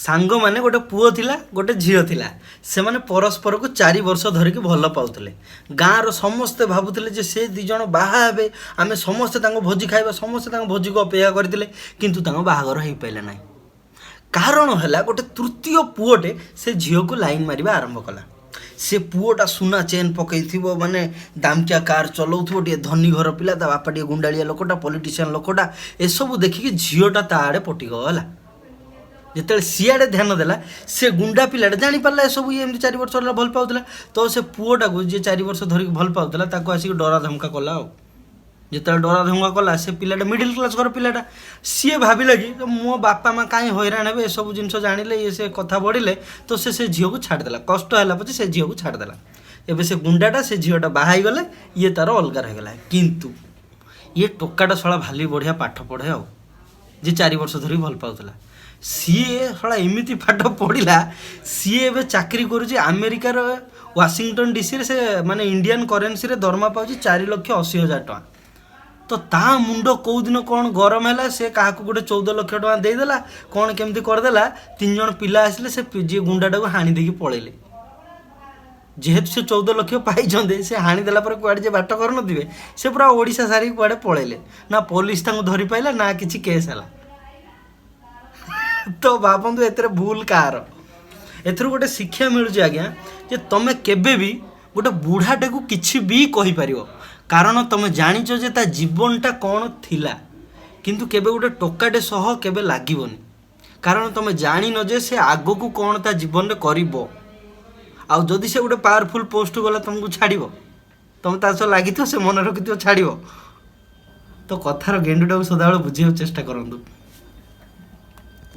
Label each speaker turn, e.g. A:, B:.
A: सांग माने गोटे पुओ थिला गोटे झील थिला से माने परस्पर को 4 वर्ष धरिकी भल पाउतले गाँव समस्ते भावुले जे से दी जण बाहा हेबे आमे समस्ते तांको भोजी खाइबा समस्ते तांको भोजी को अपेक्षा करथिले किंतु तांको बाहागर हेई पाइले नाही। कारण है गोटे तृतीय पुओटे से झील को लाइन मारिबा आरंभ कला। से पुओटा सुना चेन पकई माने दामकिया कार चलाउथो टे धनी घर पिला ता बापा टे गुंडालिया लोकटा पॉलिटिशियन लोकटा ए सब देखिकी झीलटा ता आड़े पटी गला। जिते सीआड़े ध्यान देला से गुंडा पिलाटा जानी पारला ए सब एमती 4 वर्ष भल पाउतला तो से पुओटा को जे 4 वर्ष धरिक भल पाउतला ताको आसिक डरा धमका कला। जिते डरा धमका कला से पिलाटा मिडिल क्लास घर पिलाटा सी भाविले कि मो बापा माँ कहीं हैरान हे सब जिन जानिले ये से कथा बढ़िले तो से झील को छाड़देला कष्ट है पचे से झील को छाड़देला। एवं से गुंडाटा से झीलटा बाहाई गले ये तार अलग रहीगला किंतु ये टोकाटा शला भाली बढ़िया पाठ पढ़े आ जे 4 वर्ष धरी भल पाउतला सीए शला एमती पाठ पढ़िला सीए एवं चाकरी करुच्ची अमेरिकार वाशिंगटन डीसी से माने इंडियन करेन्सी रे दरमा पाउची 4,80,000 टका। तो ता मुंड कौ दिन कौन गरम है से क्या गोटे 14 लाख टका देदेला कौन केमती करदेला 3 जन पिला आसिले से जी गुंडाटा को हाणी देकी पलैले जेहेतु से 14 लाख पाई से हाणी देला पर कुआडे जे बाट कर नथिबे से पूरा ओडिशा सारी कुआडे पलैले ना पुलिस तांको धरि पाइला ना किछि केस हला। तो भावतु एतरे भूल कार एथरु गोटे शिक्षा मिलुଛି आज्ञा जे तमे केबे भी गोटे बुढ़ाटे को किछि भी कहि परिवो कारण तुम जानिच जे ता जीवनटा कौन थिला किंतु केबे गोटे टोकाटे सह केबे लागबनी कारण तुम जानी न जे से आग को कौन ता जीवन में करिवो आ जदि से गोटे पावरफुल पोस्ट गला तुमको छाड़िबो तुम ता सह लागिथो से मन रखिथो छाड़िबो। तो कथार गेंडुटा सदाबेले बुझे चेष्टा करंतु।